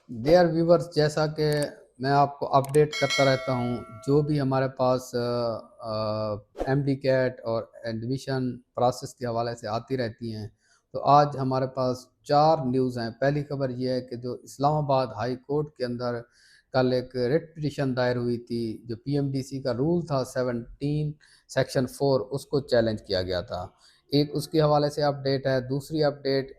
Dear viewers, جیسا کہ میں آپ کو اپڈیٹ کرتا رہتا ہوں، جو بھی ہمارے پاس ایم ڈی کیٹ اور ایڈمیشن پروسیس کے حوالے سے آتی رہتی ہیں، تو آج ہمارے پاس 4 نیوز ہیں۔ پہلی خبر یہ ہے کہ جو اسلام آباد ہائی کورٹ کے اندر کل ایک ریٹ پٹیشن دائر ہوئی تھی، جو پی ایم ڈی سی کا رول تھا 17 سیکشن 4، اس کو چیلنج کیا گیا تھا۔ ایک اس کے حوالے سے اپڈیٹ ہے۔ دوسری اپڈیٹ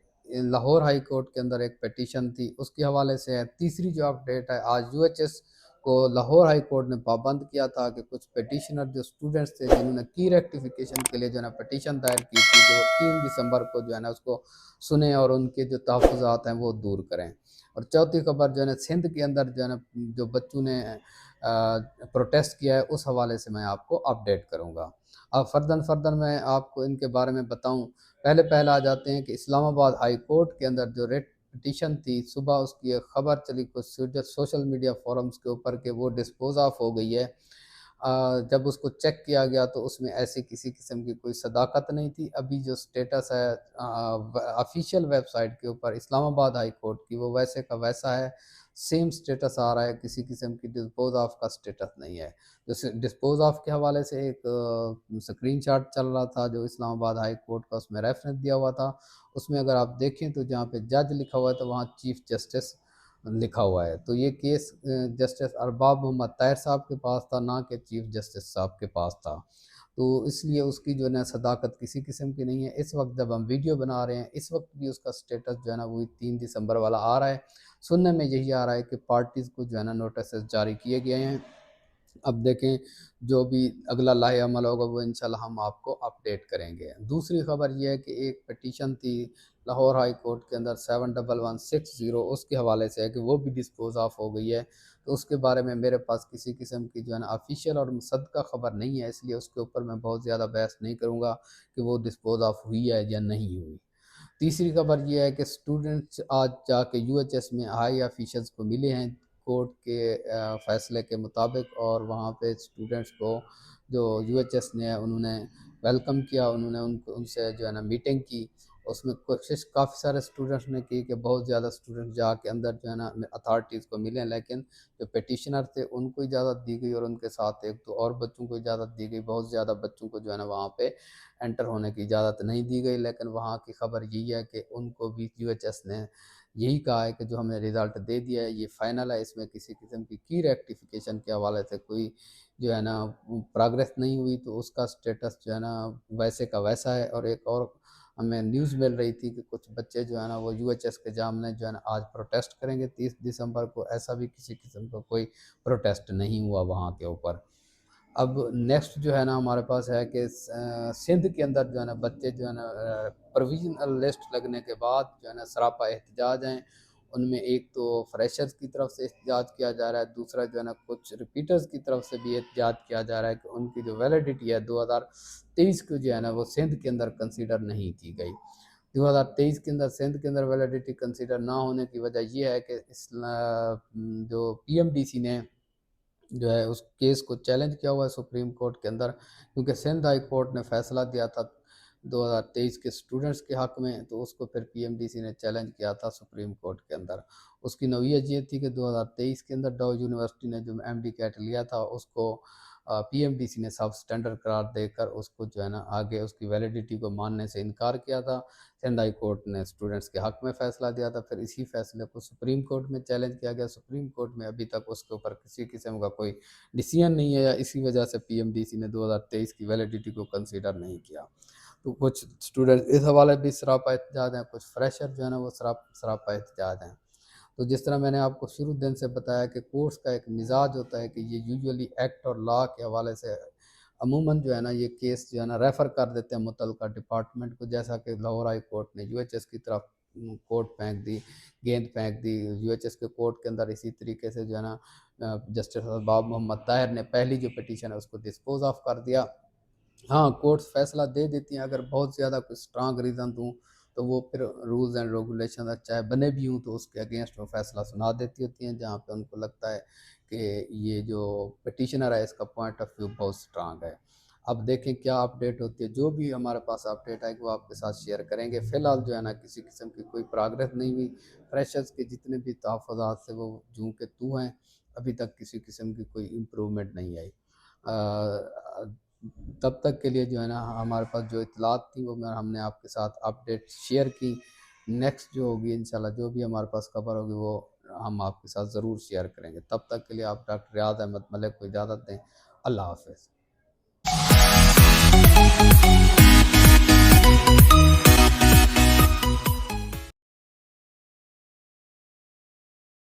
لاہور ہائی کورٹ کے اندر ایک پٹیشن تھی، اس کے حوالے سے ہے۔ تیسری جو اپڈیٹ ہے، آج یو ایچ ایس کو لاہور ہائی کورٹ نے پابند کیا تھا کہ کچھ پٹیشنر جو اسٹوڈنٹس تھے، جنہوں نے کی ریکٹیفیکیشن کے لیے جو ہے نا پٹیشن دائر کی تھی، جو 3 دسمبر کو جو ہے نا اس کو سنیں اور ان کے جو تحفظات ہیں وہ دور کریں۔ اور چوتھی خبر جو ہے نا سندھ کے اندر جو ہے نا جو بچوں نے پروٹیسٹ کیا ہے، اس حوالے سے میں آپ کو اپڈیٹ کروں گا۔ اب فردن میں آپ کو ان کے بارے میں بتاؤں۔ پہلے آ جاتے ہیں کہ اسلام آباد ہائی کورٹ کے اندر جو ریٹ پٹیشن تھی، صبح اس کی ایک خبر چلی کچھ سوشل میڈیا فورمز کے اوپر کہ وہ ڈسپوز آف ہو گئی ہے۔ جب اس کو چیک کیا گیا تو اس میں ایسی کسی قسم کی کوئی صداقت نہیں تھی۔ ابھی جو سٹیٹس ہے آفیشیل ویب سائٹ کے اوپر اسلام آباد ہائی کورٹ کی، وہ ویسے کا ویسا ہے، سیم سٹیٹس آ رہا ہے، کسی قسم کی ڈسپوز آف کا سٹیٹس نہیں ہے۔ جیسے ڈسپوز آف کے حوالے سے ایک سکرین شاٹ چل رہا تھا جو اسلام آباد ہائی کورٹ کا، اس میں ریفرنس دیا ہوا تھا۔ اس میں اگر آپ دیکھیں تو جہاں پہ جج لکھا ہوا ہے تو وہاں چیف جسٹس لکھا ہوا ہے۔ تو یہ کیس جسٹس ارباب محمد طاہر صاحب کے پاس تھا، نہ کہ چیف جسٹس صاحب کے پاس تھا۔ تو اس لیے اس کی جو ہے نا صداقت کسی قسم کی نہیں ہے۔ اس وقت جب ہم ویڈیو بنا رہے ہیں، اس وقت بھی اس کا سٹیٹس جو ہے نا وہی 3 دسمبر والا آ رہا ہے۔ سننے میں یہی آ رہا ہے کہ پارٹیز کو جو ہے نا نوٹسز جاری کیے گئے ہیں۔ اب دیکھیں جو بھی اگلا لاہے عمل ہوگا وہ انشاءاللہ ہم آپ کو اپڈیٹ کریں گے۔ دوسری خبر یہ ہے کہ ایک پٹیشن تھی لاہور ہائی کورٹ کے اندر 71160، اس کے حوالے سے ہے کہ وہ بھی ڈسپوز آف ہو گئی ہے۔ تو اس کے بارے میں میرے پاس کسی قسم کی جو ہے نا آفیشیل اور مصدقہ خبر نہیں ہے، اس لیے اس کے اوپر میں بہت زیادہ بحث نہیں کروں گا کہ وہ ڈسپوز آف ہوئی ہے یا نہیں ہوئی۔ تیسری خبر یہ ہے کہ اسٹوڈنٹس آج جا کے یو ایچ ایس میں ہائی آفیشلز کو ملے ہیں کورٹ کے فیصلے کے مطابق، اور وہاں پہ اسٹوڈنٹس کو جو یو ایچ ایس نے انہوں نے ویلکم کیا، انہوں نے ان سے جو ہے نا میٹنگ کی۔ اس میں کوشش کافی سارے اسٹوڈنٹس نے کی کہ بہت زیادہ اسٹوڈنٹ جا کے اندر جو ہے نا اتھارٹیز کو ملیں، لیکن جو پیٹیشنر تھے ان کو اجازت دی گئی اور ان کے ساتھ ایک تو اور بچوں کو اجازت دی گئی۔ بہت زیادہ بچوں کو جو ہے نا وہاں پہ انٹر ہونے کی اجازت نہیں دی گئی، لیکن وہاں کی خبر یہی ہے کہ ان کو بھی یو ایچ ایس نے یہی کہا ہے کہ جو ہمیں رزلٹ دے دیا ہے یہ فائنل ہے، اس میں کسی قسم کی ریکٹیفیکیشن کے حوالے سے کوئی جو ہے نا پروگریس نہیں ہوئی، تو اس کا سٹیٹس جو ہے نا ویسے کا ویسا ہے۔ اور ایک اور ہمیں نیوز مل رہی تھی کہ کچھ بچے جو ہے نا وہ یو ایچ ایس کے جامنے جو ہے نا آج پروٹیسٹ کریں گے 30 دسمبر کو۔ ایسا بھی کسی قسم کا کوئی پروٹیسٹ نہیں ہوا وہاں کے اوپر۔ اب نیکسٹ جو ہے نا ہمارے پاس ہے کہ سندھ کے اندر جو ہے نا بچے جو ہے نا پروویژنل لسٹ لگنے کے بعد جو ہے نا سراپا احتجاج ہیں۔ ان میں ایک تو فریشرز کی طرف سے احتجاج کیا جا رہا ہے، دوسرا جو ہے نا کچھ ریپیٹرز کی طرف سے بھی احتجاج کیا جا رہا ہے کہ ان کی جو ویلیڈیٹی ہے 2023 کو جو ہے نا وہ سندھ کے اندر کنسیڈر نہیں کی گئی۔ 2023 کے اندر سندھ کے اندر ویلیڈیٹی کنسیڈر نہ ہونے کی وجہ یہ ہے کہ جو پی ایم ڈی سی نے جو ہے اس کیس کو چیلنج کیا ہوا ہے سپریم کورٹ کے اندر، کیونکہ سندھ ہائی کورٹ نے فیصلہ دیا تھا 2023 کے اسٹوڈنٹس کے حق میں، تو اس کو پھر پی ایم ڈی سی نے چیلنج کیا تھا سپریم کورٹ کے اندر۔ اس کی نوعیت یہ تھی کہ 2023 کے اندر ڈاؤ یونیورسٹی نے جو ایم ڈی کیٹ لیا تھا اس کو پی ایم ڈی سی نے سب اسٹینڈرڈ قرار دے کر اس کو جو ہے نا آگے اس کی ویلیڈیٹی کو ماننے سے انکار کیا تھا۔ سندھ ہائی کورٹ نے اسٹوڈنٹس کے حق میں فیصلہ دیا تھا، پھر اسی فیصلے کو سپریم کورٹ میں چیلنج کیا گیا۔ سپریم کورٹ میں ابھی تک اس کے اوپر کسی قسم کا کوئی ڈیسیژن نہیں ہے، یا اسی وجہ سے پی ایم ڈی سی نے 2023 کی ویلیڈیٹی کو کنسیڈر نہیں کیا۔ تو کچھ اسٹوڈنٹ اس حوالے بھی سراپا احتجاج ہیں، کچھ فریشر جو ہے نا وہ سراپا احتجاج ہیں۔ تو جس طرح میں نے آپ کو شروع دن سے بتایا کہ کورٹس کا ایک مزاج ہوتا ہے کہ یہ یوزولی ایکٹ اور لا کے حوالے سے عموماً جو ہے نا یہ کیس جو ہے نا ریفر کر دیتے ہیں متعلقہ ڈپارٹمنٹ کو، جیسا کہ لاہور ہائی کورٹ نے یو ایچ ایس کی طرف گیند پھینک دی۔ یو ایچ ایس کے کورٹ کے اندر اسی طریقے سے جو ہے نا جسٹس ارباب محمد طاہر نے پہلی جو پٹیشن ہے اس کو ڈسپوز آف کر دیا۔ ہاں کورٹس فیصلہ دے دیتی ہیں اگر بہت زیادہ کوئی اسٹرانگ ریزن دوں، تو وہ پھر رولز اینڈ ریگولیشن چاہے بنے بھی ہوں تو اس کے اگینسٹ وہ فیصلہ سنا دیتی ہوتی ہیں، جہاں پہ ان کو لگتا ہے کہ یہ جو پٹیشنر ہے اس کا پوائنٹ آف ویو بہت سٹرانگ ہے. اب دیکھیں کیا اپڈیٹ ہوتی ہے. جو بھی ہمارے پاس اپڈیٹ آئے گی وہ آپ کے ساتھ شیئر کریں گے. فی الحال جو ہے نا کسی قسم کی کوئی پروگریس نہیں ہوئی. فریشرز کے جتنے بھی تحفظات سے وہ جوں کے تو ہیں, ابھی تک کسی قسم کی کوئی امپرومنٹ نہیں آئی. تب تک کے لیے جو ہے نا ہمارے پاس جو اطلاعات تھی وہ ہم نے آپ کے ساتھ اپڈیٹ شیئر کی. نیکسٹ جو ہوگی انشاءاللہ جو بھی ہمارے پاس خبر ہوگی وہ ہم آپ کے ساتھ ضرور شیئر کریں گے. تب تک کے لیے آپ ڈاکٹر ریاض احمد ملک کو اجازت دیں. اللہ حافظ.